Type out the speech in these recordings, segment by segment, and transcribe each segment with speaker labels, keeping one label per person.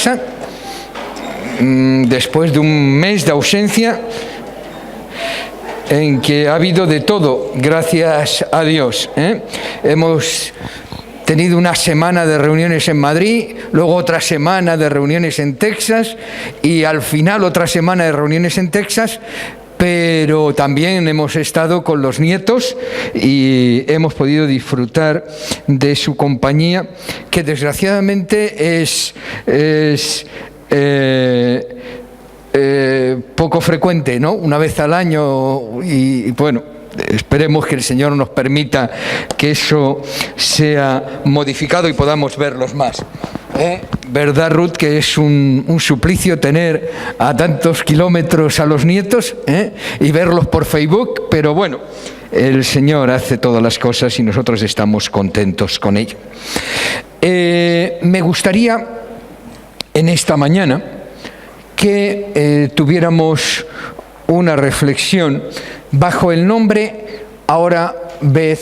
Speaker 1: casa, después de un mes de ausencia, en que ha habido de todo, gracias a Dios. Hemos tenido una semana de reuniones en Madrid, luego otra semana de reuniones en Texas y al final otra semana de reuniones en Texas, pero también hemos estado con los nietos y hemos podido disfrutar de su compañía, que desgraciadamente es poco frecuente, ¿no? Una vez al año y bueno, esperemos que el Señor nos permita que eso sea modificado y podamos verlos más. ¿Verdad, Ruth, que es un suplicio tener a tantos kilómetros a los nietos y verlos por Facebook? Pero bueno, el Señor hace todas las cosas y nosotros estamos contentos con ello. Me gustaría en esta mañana que tuviéramos una reflexión bajo el nombre ahora ve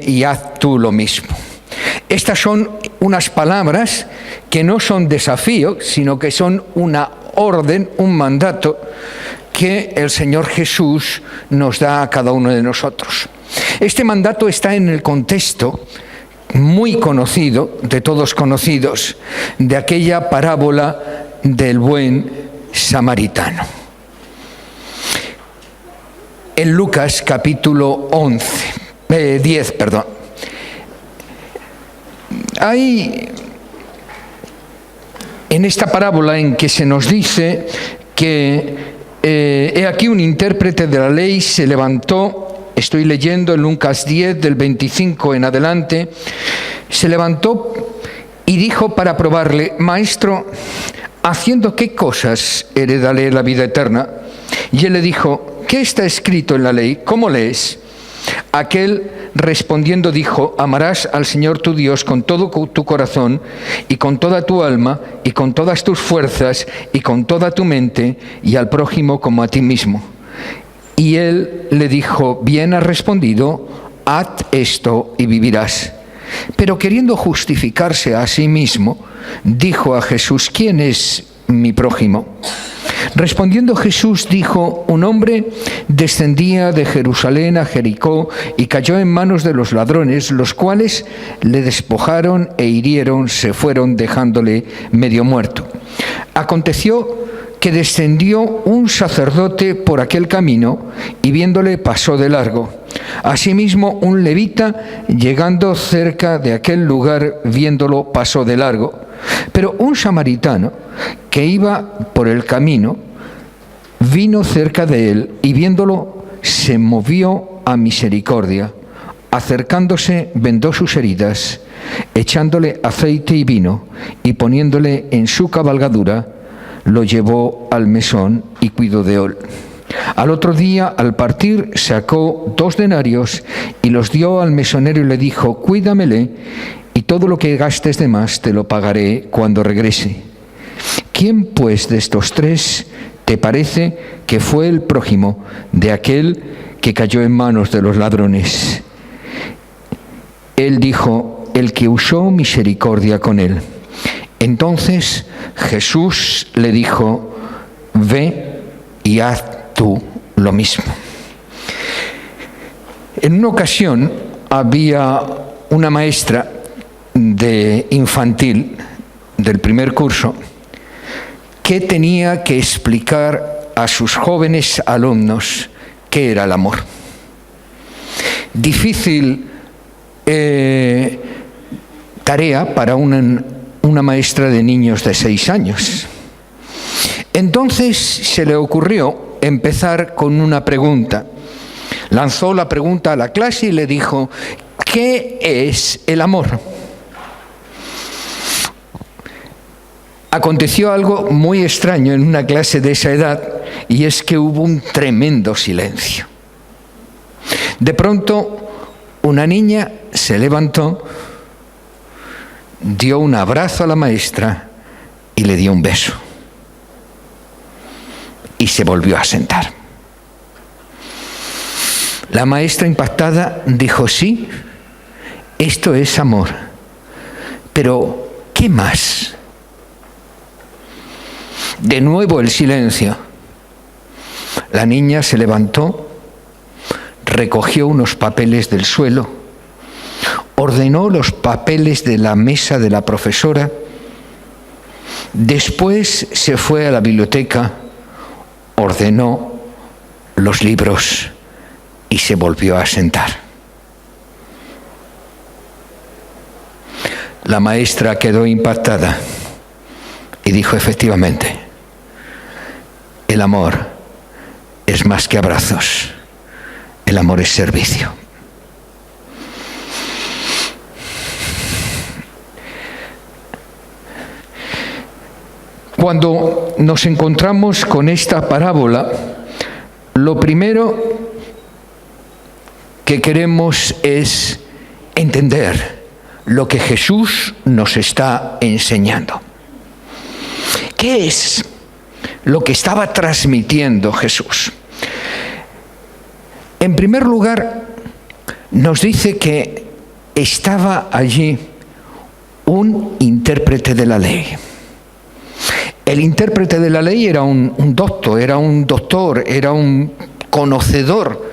Speaker 1: y haz tú lo mismo. Estas son unas palabras que no son desafío, sino que son una orden, un mandato que el Señor Jesús nos da a cada uno de nosotros. Este mandato está en el contexto muy conocido, de todos conocidos, de aquella parábola del buen samaritano. En Lucas capítulo 10, hay en esta parábola en que se nos dice que he aquí un intérprete de la ley se levantó, estoy leyendo en Lucas 10 del 25 en adelante, se levantó y dijo para probarle: Maestro, ¿haciendo qué cosas heredaré la vida eterna? Y él le dijo: ¿qué está escrito en la ley? ¿Cómo lees? Aquel respondiendo dijo: amarás al Señor tu Dios con todo tu corazón y con toda tu alma y con todas tus fuerzas y con toda tu mente, y al prójimo como a ti mismo. Y él le dijo: bien has respondido, haz esto y vivirás. Pero queriendo justificarse a sí mismo, dijo a Jesús: ¿quién es mi prójimo? Respondiendo Jesús dijo: un hombre descendía de Jerusalén a Jericó y cayó en manos de los ladrones, los cuales le despojaron e hirieron, se fueron dejándole medio muerto. Aconteció que descendió un sacerdote por aquel camino y viéndole pasó de largo. Asimismo un levita, llegando cerca de aquel lugar, viéndolo pasó de largo. Pero un samaritano que iba por el camino vino cerca de él y viéndolo se movió a misericordia. Acercándose vendó sus heridas, echándole aceite y vino y poniéndole en su cabalgadura, lo llevó al mesón y cuidó de él. Al otro día, al partir, sacó 2 denarios y los dio al mesonero y le dijo: cuídamele, y todo lo que gastes de más te lo pagaré cuando regrese. ¿Quién pues de estos 3 te parece que fue el prójimo de aquel que cayó en manos de los ladrones? Él dijo: el que usó misericordia con él. Entonces Jesús le dijo: ve y haz tú lo mismo. En una ocasión había una maestra de infantil del primer curso que tenía que explicar a sus jóvenes alumnos qué era el amor. Difícil tarea para una maestra de niños de 6 años. Entonces se le ocurrió empezar con una pregunta. Lanzó la pregunta a la clase y le dijo: ¿qué es el amor? Aconteció algo muy extraño en una clase de esa edad, y es que hubo un tremendo silencio. De pronto, una niña se levantó, dio un abrazo a la maestra y le dio un beso. Y se volvió a sentar. La maestra, impactada, dijo: sí, esto es amor. Pero, ¿qué más? De nuevo el silencio. La niña se levantó, recogió unos papeles del suelo, ordenó los papeles de la mesa de la profesora, después se fue a la biblioteca, ordenó los libros y se volvió a sentar. La maestra quedó impactada y dijo: efectivamente, el amor es más que abrazos, el amor es servicio. Cuando nos encontramos con esta parábola, lo primero que queremos es entender lo que Jesús nos está enseñando. ¿Qué es lo que estaba transmitiendo Jesús? En primer lugar, nos dice que estaba allí un intérprete de la ley. El intérprete de la ley era un doctor, era un conocedor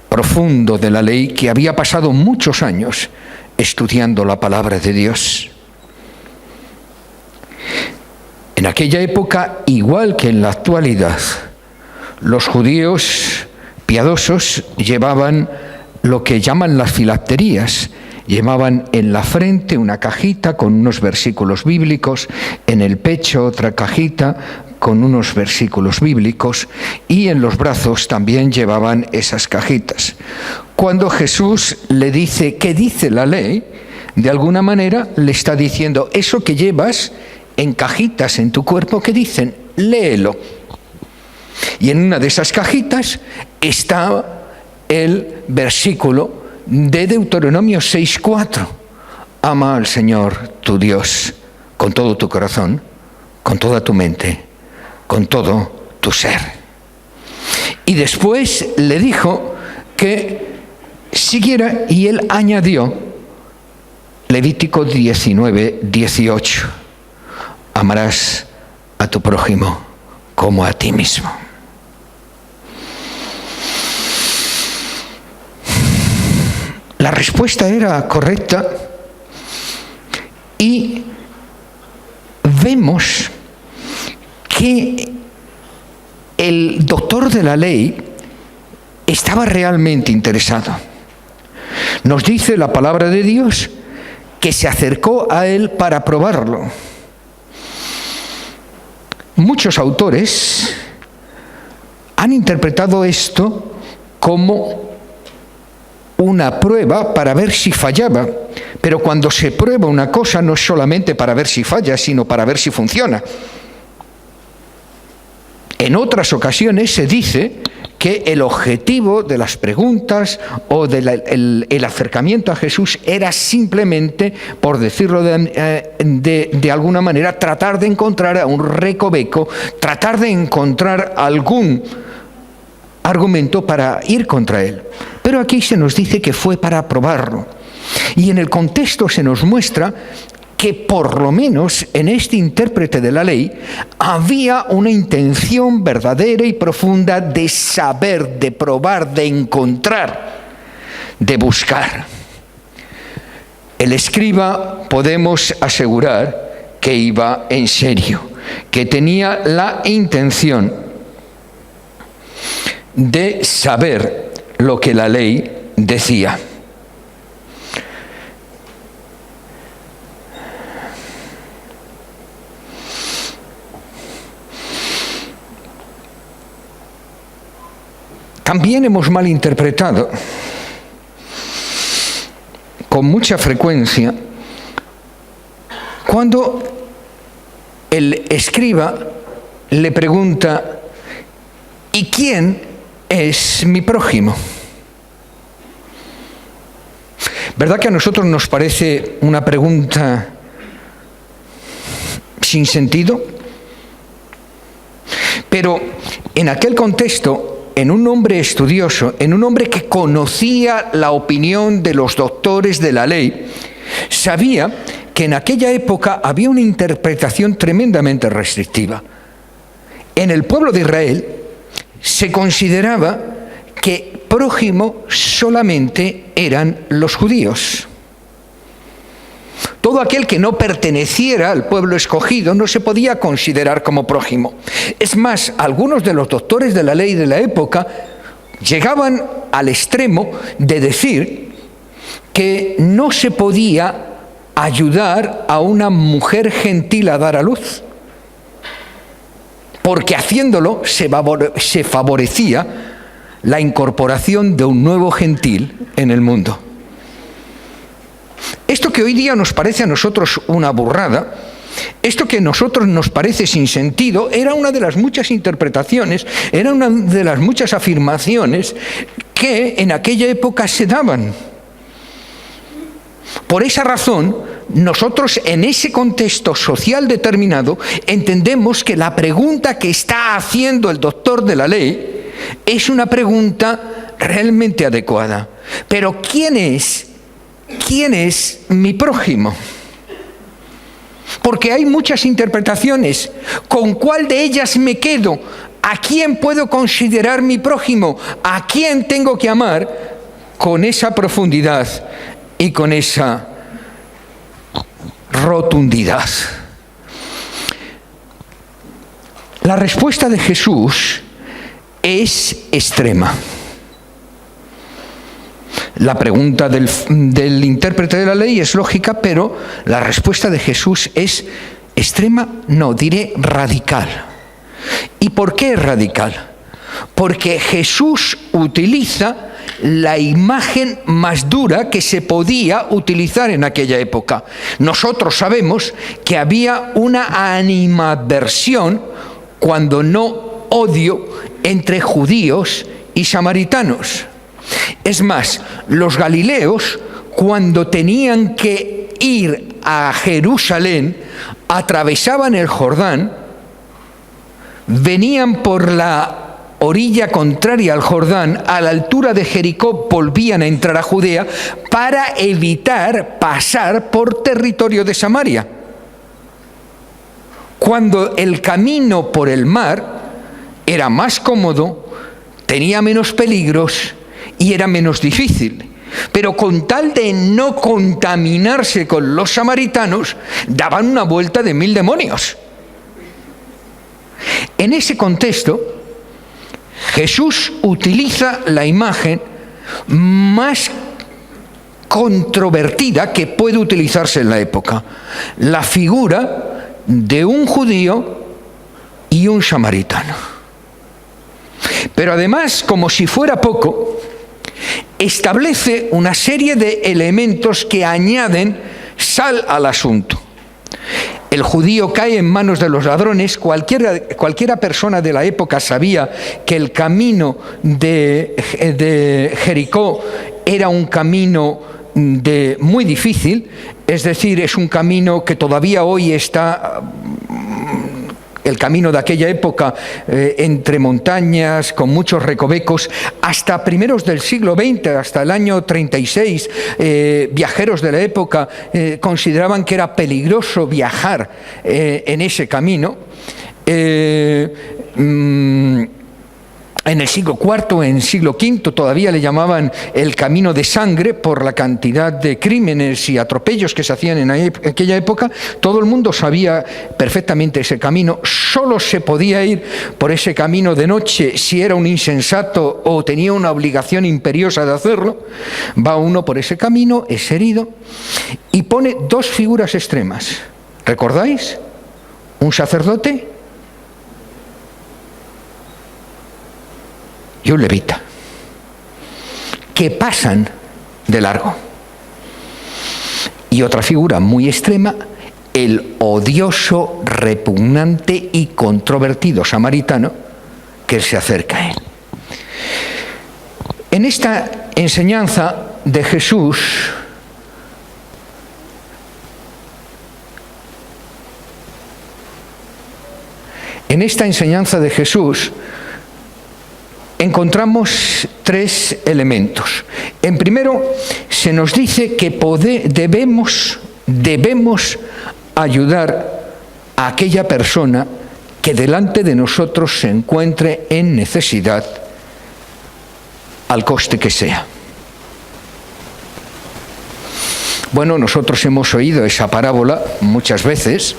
Speaker 1: profundo de la ley que había pasado muchos años estudiando la palabra de Dios. En aquella época, igual que en la actualidad, los judíos piadosos llevaban lo que llaman las filacterías. Llevaban en la frente una cajita con unos versículos bíblicos, en el pecho otra cajita con unos versículos bíblicos y en los brazos también llevaban esas cajitas. Cuando Jesús le dice ¿qué dice la ley?, de alguna manera le está diciendo: eso que llevas en cajitas en tu cuerpo, ¿qué dicen? Léelo. Y en una de esas cajitas está el versículo de Deuteronomio 6:4. Ama al Señor tu Dios con todo tu corazón, con toda tu mente, con todo tu ser. Y después le dijo que siguiera y él añadió Levítico 19:18. Amarás a tu prójimo como a ti mismo. La respuesta era correcta y vemos que el doctor de la ley estaba realmente interesado. Nos dice la palabra de Dios que se acercó a él para probarlo. Muchos autores han interpretado esto como una prueba para ver si fallaba. Pero cuando se prueba una cosa no es solamente para ver si falla, sino para ver si funciona. En otras ocasiones se dice que el objetivo de las preguntas o el acercamiento a Jesús era simplemente, por decirlo de alguna manera, tratar de encontrar a un recoveco, tratar de encontrar algún argumento para ir contra él. Pero aquí se nos dice que fue para probarlo. Y en el contexto se nos muestra que por lo menos en este intérprete de la ley había una intención verdadera y profunda de saber, de probar, de encontrar, de buscar. El escriba, podemos asegurar que iba en serio, que tenía la intención de saber lo que la ley decía. También hemos malinterpretado con mucha frecuencia cuando el escriba le pregunta: ¿y quién es mi prójimo? ¿Verdad que a nosotros nos parece una pregunta sin sentido? Pero en aquel contexto, en un hombre estudioso, en un hombre que conocía la opinión de los doctores de la ley, sabía que en aquella época había una interpretación tremendamente restrictiva. En el pueblo de Israel se consideraba que prójimo solamente eran los judíos. Todo aquel que no perteneciera al pueblo escogido no se podía considerar como prójimo. Es más, algunos de los doctores de la ley de la época llegaban al extremo de decir que no se podía ayudar a una mujer gentil a dar a luz, porque haciéndolo se favorecía la incorporación de un nuevo gentil en el mundo. Esto que hoy día nos parece a nosotros una burrada, esto que a nosotros nos parece sin sentido, era una de las muchas interpretaciones, era una de las muchas afirmaciones que en aquella época se daban. Por esa razón, nosotros en ese contexto social determinado entendemos que la pregunta que está haciendo el doctor de la ley es una pregunta realmente adecuada. Pero ¿quién es mi prójimo? Porque hay muchas interpretaciones. ¿Con cuál de ellas me quedo? ¿A quién puedo considerar mi prójimo? ¿A quién tengo que amar? Con esa profundidad y con esa rotundidad. La respuesta de Jesús es extrema. La pregunta del intérprete de la ley es lógica, pero la respuesta de Jesús es extrema, no, diré radical. ¿Y por qué es radical? Porque Jesús utiliza la imagen más dura que se podía utilizar en aquella época. Nosotros sabemos que había una animadversión, cuando no odio, entre judíos y samaritanos. Es más, los galileos, cuando tenían que ir a Jerusalén, atravesaban el Jordán, venían por la orilla contraria al Jordán, a la altura de Jericó volvían a entrar a Judea para evitar pasar por territorio de Samaria. Cuando el camino por el mar era más cómodo, tenía menos peligros y era menos difícil. Pero con tal de no contaminarse con los samaritanos, daban una vuelta de 1000 demonios. En ese contexto, Jesús utiliza la imagen más controvertida que puede utilizarse en la época, la figura de un judío y un samaritano. Pero además, como si fuera poco, establece una serie de elementos que añaden sal al asunto. El judío cae en manos de los ladrones. Cualquiera persona de la época sabía que el camino de Jericó era un camino muy difícil, es decir, es un camino que todavía hoy está, el camino de aquella época, entre montañas, con muchos recovecos. Hasta primeros del siglo XX, hasta el año 36, viajeros de la época consideraban que era peligroso viajar en ese camino. En el siglo IV, en el siglo V, todavía le llamaban el camino de sangre por la cantidad de crímenes y atropellos que se hacían en aquella época. Todo el mundo sabía perfectamente ese camino. Solo se podía ir por ese camino de noche si era un insensato o tenía una obligación imperiosa de hacerlo. Va uno por ese camino, es herido, y pone dos figuras extremas. ¿Recordáis? Un sacerdote y un levita, que pasan de largo. Y otra figura muy extrema, el odioso, repugnante y controvertido samaritano que se acerca a él. En esta enseñanza de Jesús, encontramos tres elementos. En primero, se nos dice que debemos ayudar a aquella persona que delante de nosotros se encuentre en necesidad, al coste que sea. Bueno, nosotros hemos oído esa parábola muchas veces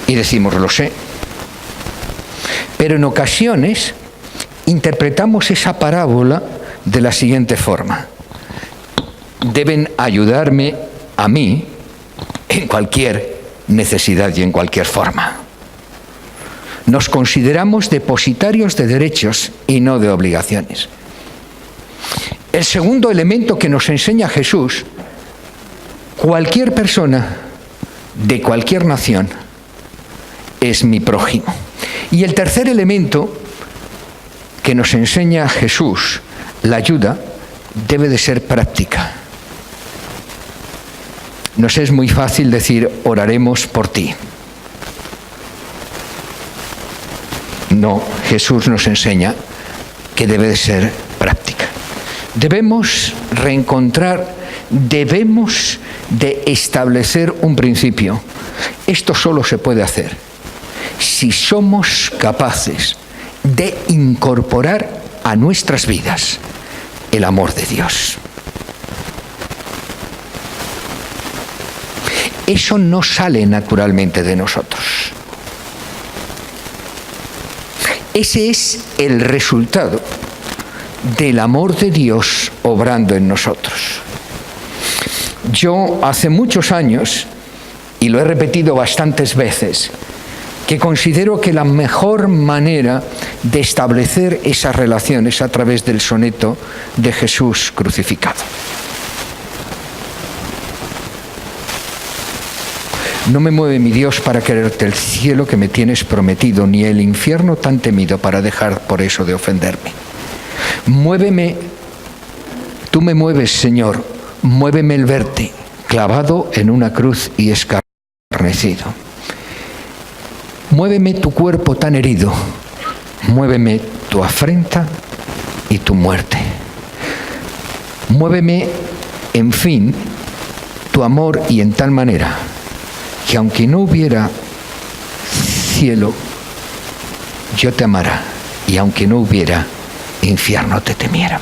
Speaker 1: y decimos, lo sé. Pero en ocasiones interpretamos esa parábola de la siguiente forma: deben ayudarme a mí en cualquier necesidad y en cualquier forma. Nos consideramos depositarios de derechos y no de obligaciones. El segundo elemento que nos enseña Jesús: cualquier persona de cualquier nación es mi prójimo. Y el tercer elemento que nos enseña Jesús, la ayuda, debe de ser práctica. Nos es muy fácil decir, oraremos por ti. No, Jesús nos enseña que debe de ser práctica. Debemos reencontrar, debemos de establecer un principio. Esto solo se puede hacer si somos capaces de incorporar a nuestras vidas el amor de Dios. Eso no sale naturalmente de nosotros. Ese es el resultado del amor de Dios obrando en nosotros. Yo hace muchos años, y lo he repetido bastantes veces, que considero que la mejor manera de establecer esa relación es a través del soneto de Jesús crucificado. No me mueve mi Dios para quererte el cielo que me tienes prometido, ni el infierno tan temido para dejar por eso de ofenderme. Muéveme, tú me mueves, Señor, muéveme el verte clavado en una cruz y escarnecido. Muéveme tu cuerpo tan herido, muéveme tu afrenta y tu muerte. Muéveme, en fin, tu amor y en tal manera que aunque no hubiera cielo, yo te amara, y aunque no hubiera infierno, te temiera.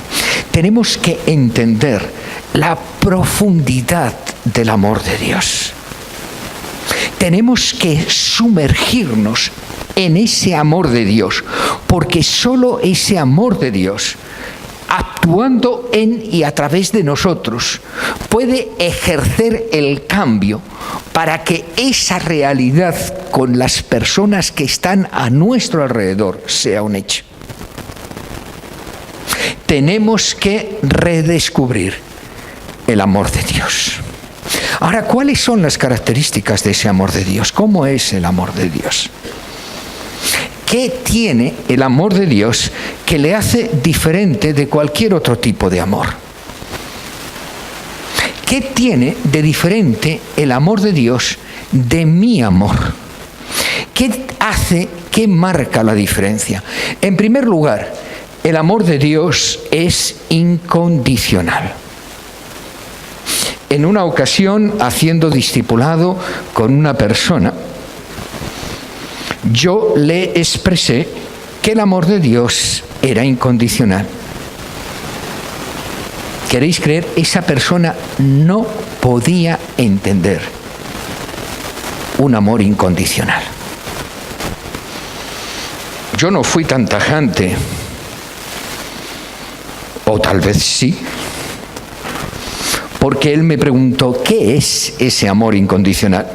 Speaker 1: Tenemos que entender la profundidad del amor de Dios. Tenemos que sumergirnos en ese amor de Dios, porque solo ese amor de Dios, actuando en y a través de nosotros, puede ejercer el cambio para que esa realidad con las personas que están a nuestro alrededor sea un hecho. Tenemos que redescubrir el amor de Dios. Ahora, ¿cuáles son las características de ese amor de Dios? ¿Cómo es el amor de Dios? ¿Qué tiene el amor de Dios que le hace diferente de cualquier otro tipo de amor? ¿Qué tiene de diferente el amor de Dios de mi amor? ¿Qué hace, qué marca la diferencia? En primer lugar, el amor de Dios es incondicional. En una ocasión, haciendo discipulado con una persona, yo le expresé que el amor de Dios era incondicional. ¿Queréis creer? Esa persona no podía entender un amor incondicional. Yo no fui tan tajante, o tal vez sí, porque él me preguntó, ¿qué es ese amor incondicional?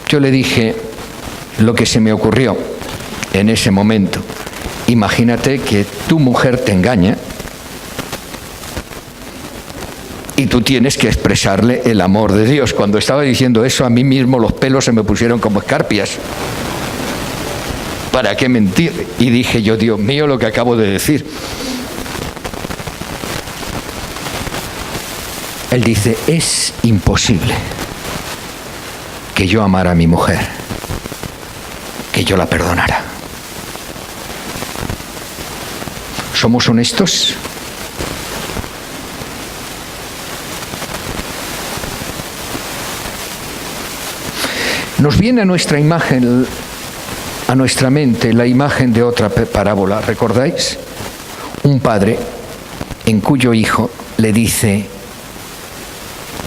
Speaker 1: Yo le dije lo que se me ocurrió en ese momento. Imagínate que tu mujer te engaña y tú tienes que expresarle el amor de Dios. Cuando estaba diciendo eso, a mí mismo los pelos se me pusieron como escarpias. ¿Para qué mentir? Y dije yo, Dios mío, lo que acabo de decir. Él dice, es imposible que yo amara a mi mujer, que yo la perdonara. ¿Somos honestos? Nos viene a nuestra imagen, a nuestra mente, la imagen de otra parábola. ¿Recordáis? Un padre en cuyo hijo le dice: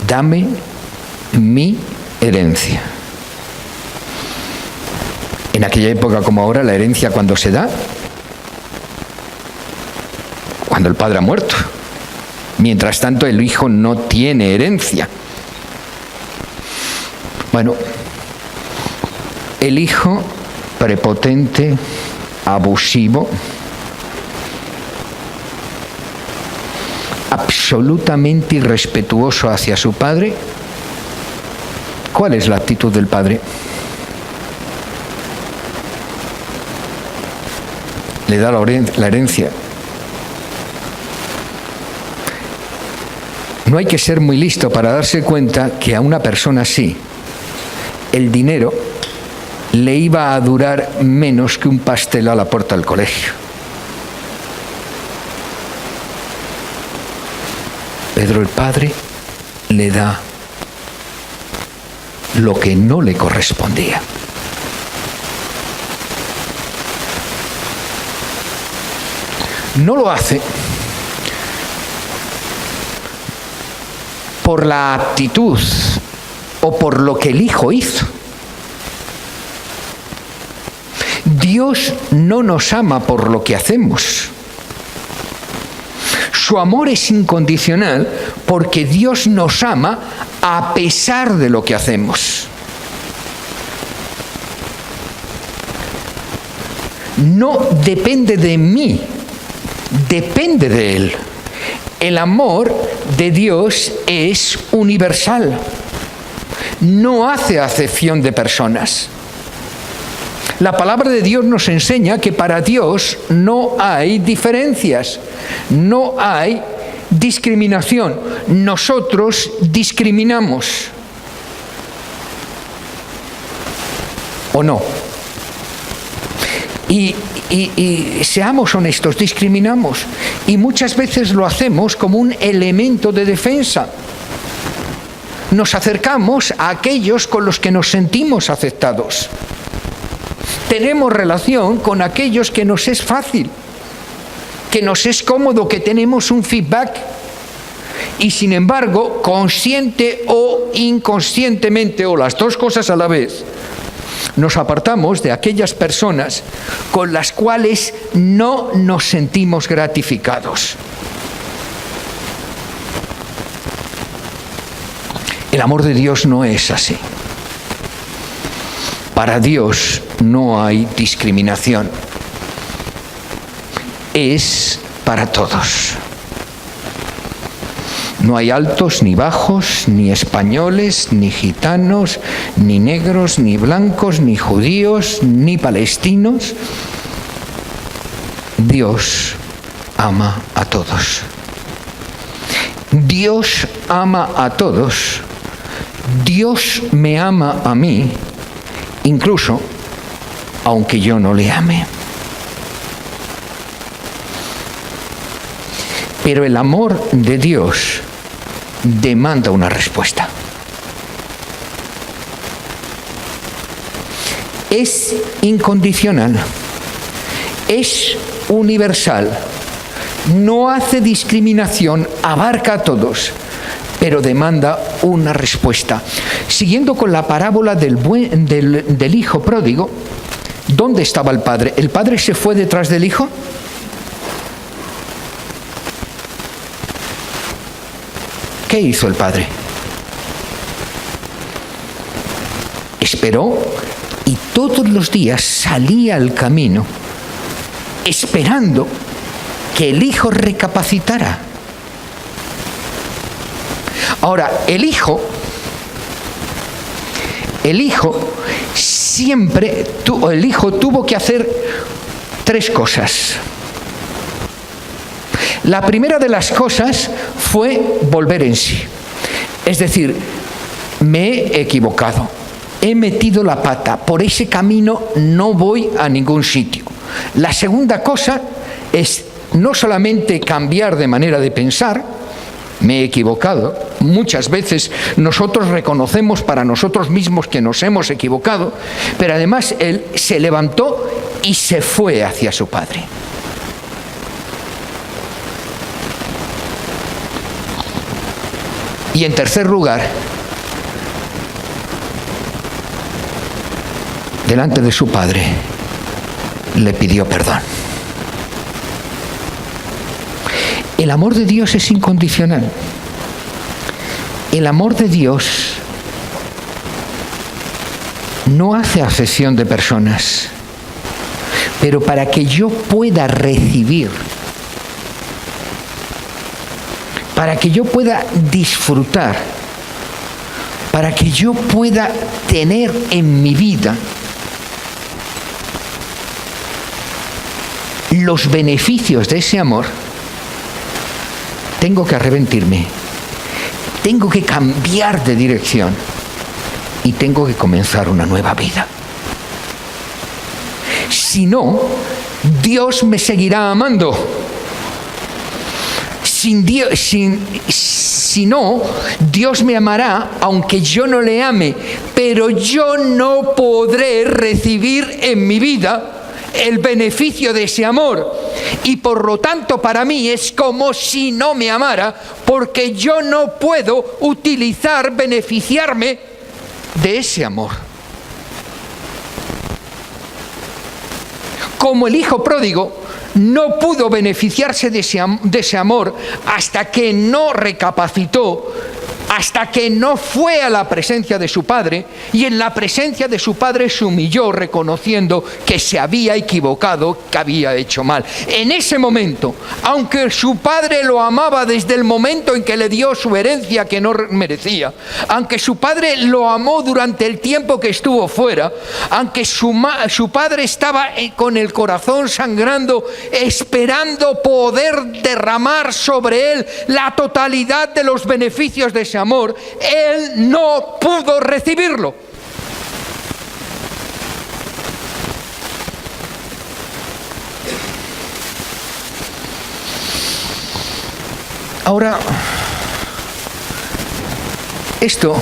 Speaker 1: dame mi herencia. En aquella época como ahora, la herencia cuando se da, cuando el padre ha muerto. Mientras tanto, el hijo no tiene herencia. Bueno, el hijo prepotente, abusivo, absolutamente irrespetuoso hacia su padre. ¿Cuál es la actitud del padre? Le da la herencia. No hay que ser muy listo para darse cuenta que a una persona así, el dinero le iba a durar menos que un pastel a la puerta del colegio. Pedro el Padre le da lo que no le correspondía. No lo hace por la actitud o por lo que el hijo hizo. Dios no nos ama por lo que hacemos. Su amor es incondicional porque Dios nos ama a pesar de lo que hacemos. No depende de mí, depende de Él. El amor de Dios es universal. No hace acepción de personas. La palabra de Dios nos enseña que para Dios no hay diferencias, no hay discriminación. Nosotros discriminamos. ¿O no? Y seamos honestos, discriminamos. Y muchas veces lo hacemos como un elemento de defensa. Nos acercamos a aquellos con los que nos sentimos aceptados. Tenemos relación con aquellos que nos es fácil, que nos es cómodo, que tenemos un feedback. Y sin embargo, consciente o inconscientemente, o las dos cosas a la vez, nos apartamos de aquellas personas con las cuales no nos sentimos gratificados. El amor de Dios no es así. Para Dios no hay discriminación. Es para todos. No hay altos ni bajos, ni españoles, ni gitanos, ni negros, ni blancos, ni judíos, ni palestinos. Dios ama a todos. Dios ama a todos. Dios me ama a mí, incluso aunque yo no le ame. Pero el amor de Dios demanda una respuesta. Es incondicional, es universal, no hace discriminación, abarca a todos, pero demanda una respuesta. Siguiendo con la parábola del hijo pródigo, ¿dónde estaba el padre? ¿El padre se fue detrás del hijo? ¿Qué hizo el padre? Esperó y todos los días salía al camino esperando que el hijo recapacitara. Ahora, el hijo tuvo que hacer tres cosas. La primera de las cosas fue volver en sí. Es decir, me he equivocado, he metido la pata, por ese camino no voy a ningún sitio. La segunda cosa es no solamente cambiar de manera de pensar, me he equivocado, Muchas veces nosotros reconocemos para nosotros mismos que nos hemos equivocado, pero además él se levantó y se fue hacia su padre. Y en tercer lugar, delante de su padre, le pidió perdón. El amor de Dios es incondicional. El amor de Dios no hace acepción de personas, pero para que yo pueda recibir, para que yo pueda disfrutar, para que yo pueda tener en mi vida los beneficios de ese amor, tengo que arrepentirme, tengo que cambiar de dirección y tengo que comenzar una nueva vida. Si no, Dios me seguirá amando. Si no, Dios me amará aunque yo no le ame, pero yo no podré recibir en mi vida el beneficio de ese amor. Y por lo tanto para mí es como si no me amara, porque yo no puedo beneficiarme de ese amor. Como el hijo pródigo no pudo beneficiarse de ese amor hasta que no recapacitó, hasta que no fue a la presencia de su padre, y en la presencia de su padre se humilló reconociendo que se había equivocado, que había hecho mal. En ese momento, aunque su padre lo amaba desde el momento en que le dio su herencia que no merecía, aunque su padre lo amó durante el tiempo que estuvo fuera, aunque su padre estaba con el corazón sangrando, esperando poder derramar sobre él la totalidad de los beneficios de ese amor, él no pudo recibirlo. Ahora, esto,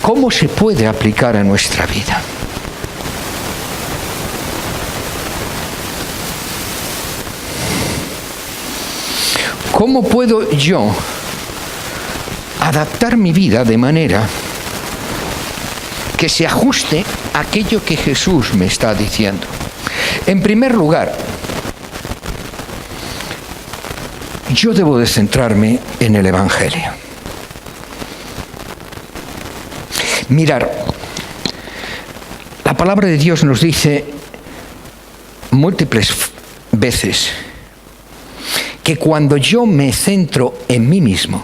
Speaker 1: ¿cómo se puede aplicar a nuestra vida? ¿Cómo puedo yo adaptar mi vida de manera que se ajuste a aquello que Jesús me está diciendo? En primer lugar, yo debo de centrarme en el Evangelio. Mirar, la palabra de Dios nos dice múltiples veces que cuando yo me centro en mí mismo,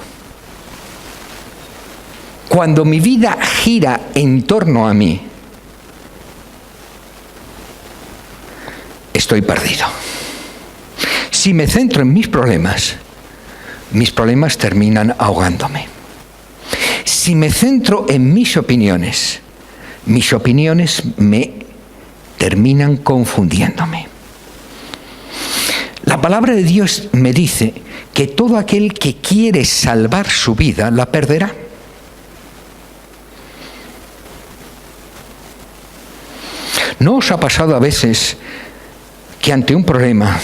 Speaker 1: cuando mi vida gira en torno a mí, estoy perdido. Si me centro en mis problemas terminan ahogándome. Si me centro en mis opiniones me terminan confundiéndome. La palabra de Dios me dice que todo aquel que quiere salvar su vida la perderá. ¿No os ha pasado a veces que ante un problema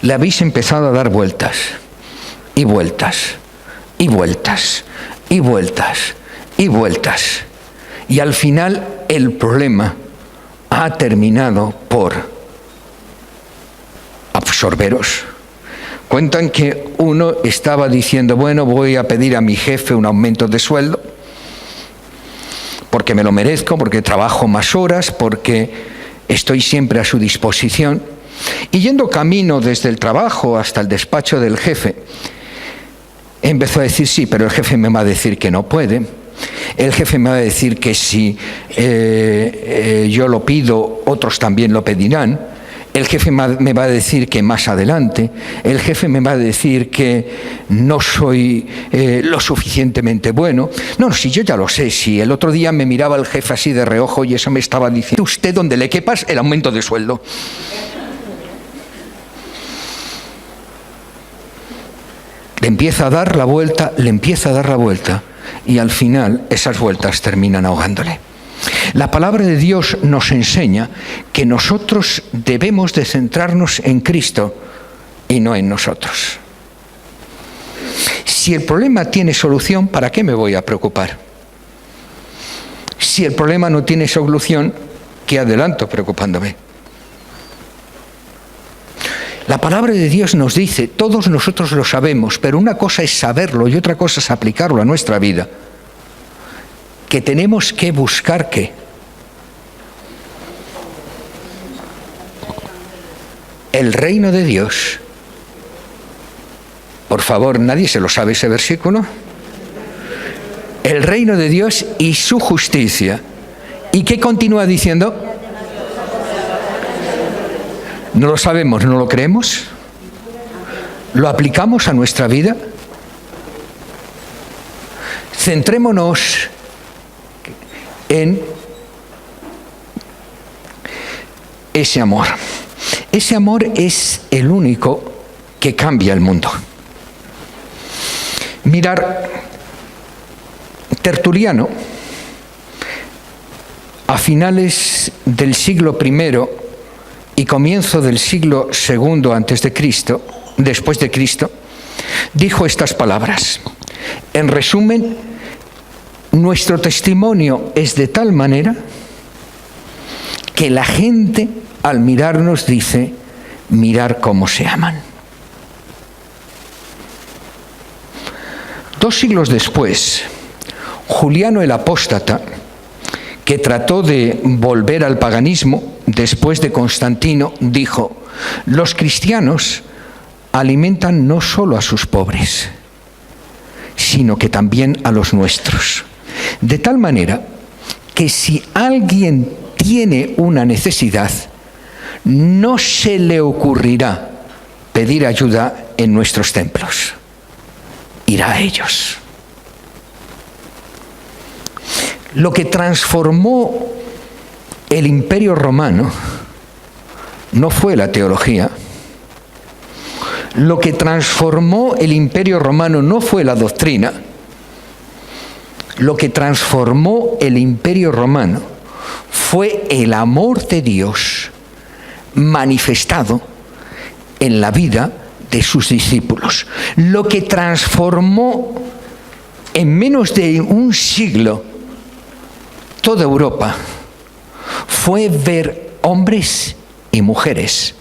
Speaker 1: le habéis empezado a dar vueltas y vueltas y vueltas y vueltas y vueltas, y al final el problema ha terminado por absorberos? Cuentan que uno estaba diciendo, bueno, voy a pedir a mi jefe un aumento de sueldo porque me lo merezco, porque trabajo más horas, porque estoy siempre a su disposición. Y yendo camino desde el trabajo hasta el despacho del jefe, empezó a decir, sí, pero el jefe me va a decir que no puede. El jefe me va a decir que si yo lo pido, otros también lo pedirán. El jefe me va a decir que más adelante. El jefe me va a decir que no soy lo suficientemente bueno. No, si yo ya lo sé. Si el otro día me miraba el jefe así de reojo y eso me estaba diciendo, usted donde le quepas el aumento de sueldo. empieza a dar la vuelta, le empieza a dar la vuelta, y al final esas vueltas terminan ahogándole. La palabra de Dios nos enseña que nosotros debemos de centrarnos en Cristo y no en nosotros. Si el problema tiene solución, ¿para qué me voy a preocupar? Si el problema no tiene solución, ¿qué adelanto preocupándome? La palabra de Dios nos dice, todos nosotros lo sabemos, pero una cosa es saberlo y otra cosa es aplicarlo a nuestra vida, que tenemos que buscar ¿qué? El reino de Dios. Por favor, ¿nadie se lo sabe ese versículo? El reino de Dios y su justicia. ¿Y qué continúa diciendo? ¿No lo sabemos, no lo creemos? ¿Lo aplicamos a nuestra vida? Centrémonos en ese amor. Ese amor es el único que cambia el mundo. Mirar, Tertuliano, a finales del siglo I y comienzo del siglo II después de Cristo, dijo estas palabras. En resumen, nuestro testimonio es de tal manera que la gente al mirarnos dice, mirar cómo se aman. 2 siglos después, Juliano el Apóstata, que trató de volver al paganismo después de Constantino, dijo, los cristianos alimentan no solo a sus pobres, sino que también a los nuestros. De tal manera que si alguien tiene una necesidad, no se le ocurrirá pedir ayuda en nuestros templos. Irá a ellos. Lo que transformó el Imperio Romano no fue la teología. Lo que transformó el Imperio Romano no fue la doctrina. Lo que transformó el Imperio Romano fue el amor de Dios manifestado en la vida de sus discípulos. Lo que transformó en menos de un siglo toda Europa fue ver hombres y mujeres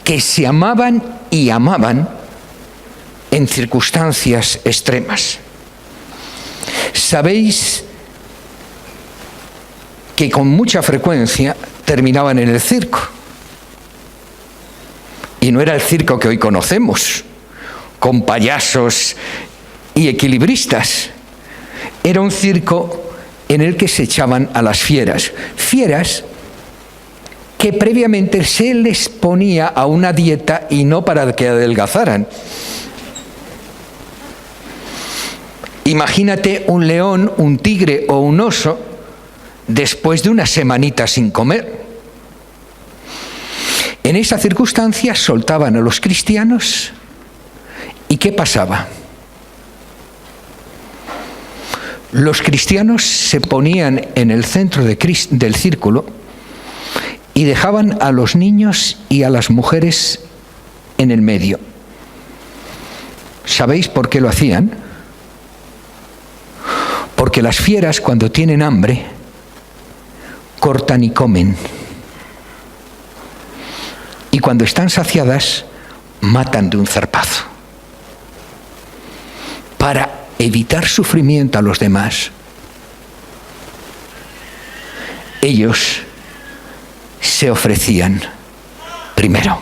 Speaker 1: que se amaban y amaban en circunstancias extremas. Sabéis que con mucha frecuencia terminaban en el circo. Y no era el circo que hoy conocemos, con payasos y equilibristas. Era un circo en el que se echaban a las fieras. Fieras que previamente se les ponía a una dieta y no para que adelgazaran. Imagínate un león, un tigre o un oso después de una semanita sin comer. En esa circunstancia soltaban a los cristianos ¿y qué pasaba? Los cristianos se ponían en el centro del círculo y dejaban a los niños y a las mujeres en el medio. ¿Sabéis por qué lo hacían? Porque las fieras, cuando tienen hambre, cortan y comen. Y cuando están saciadas, matan de un zarpazo. Para evitar sufrimiento a los demás, ellos se ofrecían primero.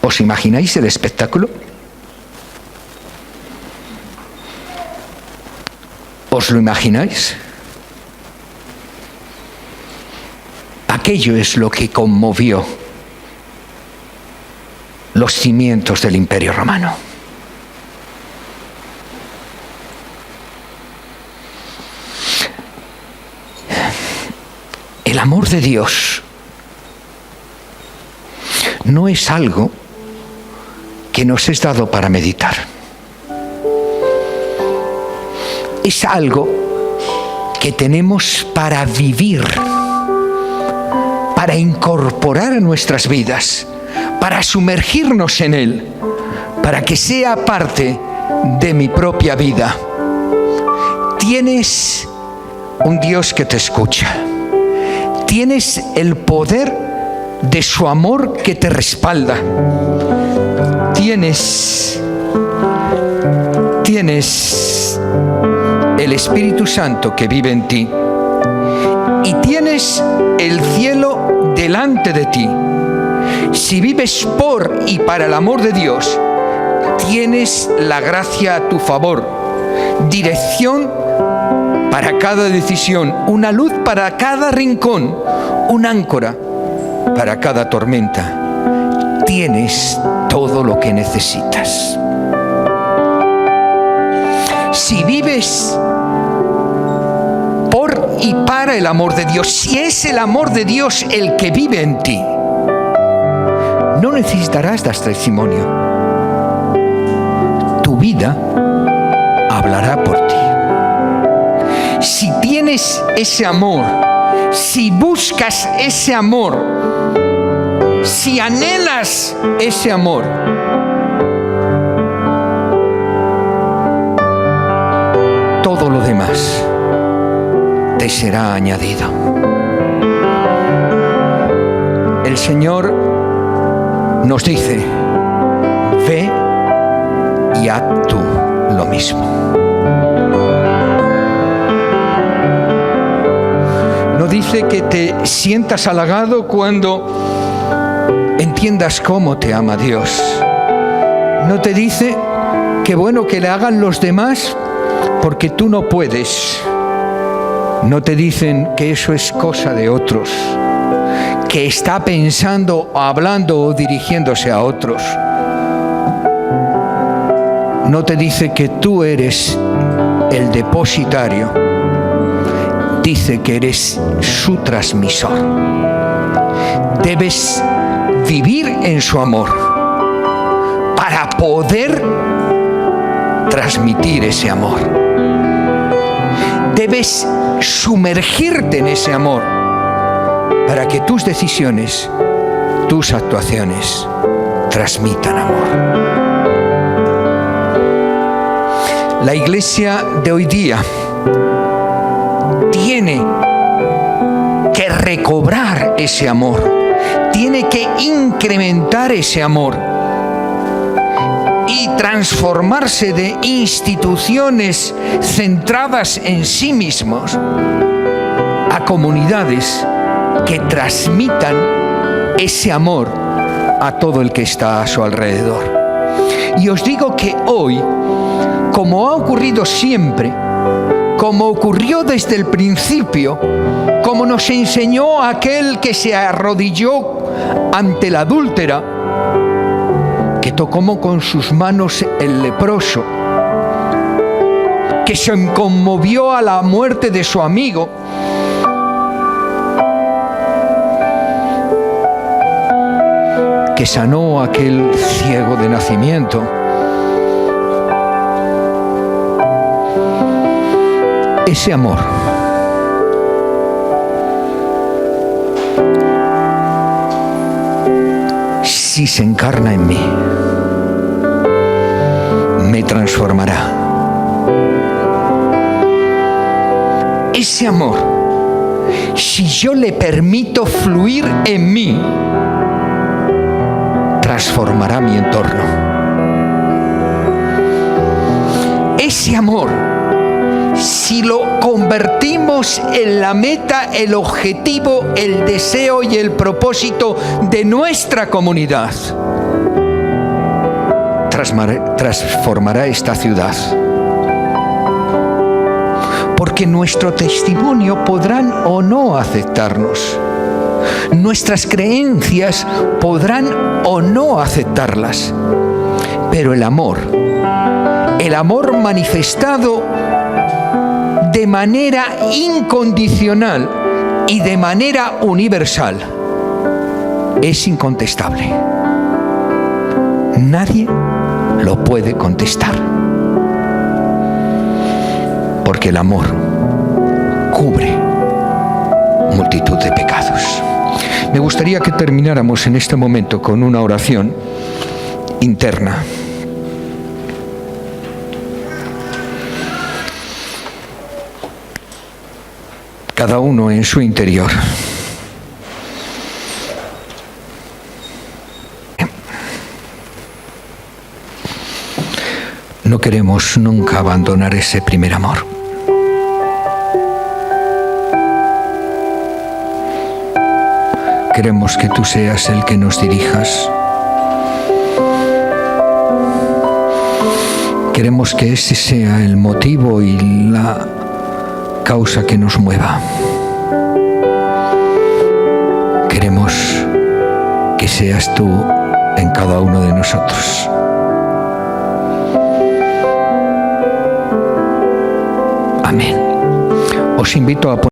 Speaker 1: ¿Os imagináis el espectáculo? ¿Os lo imagináis? Aquello es lo que conmovió los cimientos del Imperio Romano. El amor de Dios no es algo que nos es dado para meditar. Es algo que tenemos para vivir, para incorporar a nuestras vidas, para sumergirnos en él, para que sea parte de mi propia vida. Tienes un Dios que te escucha. Tienes el poder de su amor que te respalda. Tienes el Espíritu Santo que vive en ti. Y tienes el cielo delante de ti. Si vives por y para el amor de Dios, tienes la gracia a tu favor, dirección para cada decisión, una luz para cada rincón, un áncora para cada tormenta. Tienes todo lo que necesitas. Si vives por y para el amor de Dios, si es el amor de Dios el que vive en ti, no necesitarás dar testimonio. Tu vida hablará por ti. Si tienes ese amor, si buscas ese amor, si anhelas ese amor, todo lo demás te será añadido. El Señor nos dice: ve y haz tú lo mismo. No dice que te sientas halagado cuando entiendas cómo te ama Dios. No te dice que bueno que le hagan los demás porque tú no puedes. No te dicen que eso es cosa de otros, que está pensando, hablando o dirigiéndose a otros. No te dice que tú eres el depositario. Dice que eres su transmisor. Debes vivir en su amor para poder transmitir ese amor. Debes sumergirte en ese amor para que tus decisiones, tus actuaciones transmitan amor. La iglesia de hoy día tiene que recobrar ese amor, tiene que incrementar ese amor y transformarse de instituciones centradas en sí mismos a comunidades que transmitan ese amor a todo el que está a su alrededor. Y os digo que hoy, como ha ocurrido siempre, como ocurrió desde el principio, como nos enseñó aquel que se arrodilló ante la adúltera, que tocó con sus manos el leproso, que se conmovió a la muerte de su amigo, que sanó a aquel ciego de nacimiento. Ese amor si se encarna en mí, me transformará. Ese amor, si yo le permito fluir en mí, transformará mi entorno. Ese amor, si lo convertimos en la meta, el objetivo, el deseo y el propósito de nuestra comunidad, transformará esta ciudad. Porque nuestro testimonio podrán o no aceptarnos. Nuestras creencias podrán o no aceptarlas. Pero el amor manifestado de manera incondicional y de manera universal, es incontestable. nadie lo puede contestar. Porque el amor cubre multitud de pecados. Me gustaría que termináramos en este momento con una oración interna. Cada uno en su interior. No queremos nunca abandonar ese primer amor. Queremos que tú seas el que nos dirijas. Queremos que ese sea el motivo y la causa que nos mueva. Queremos que seas tú en cada uno de nosotros. Amén. Os invito a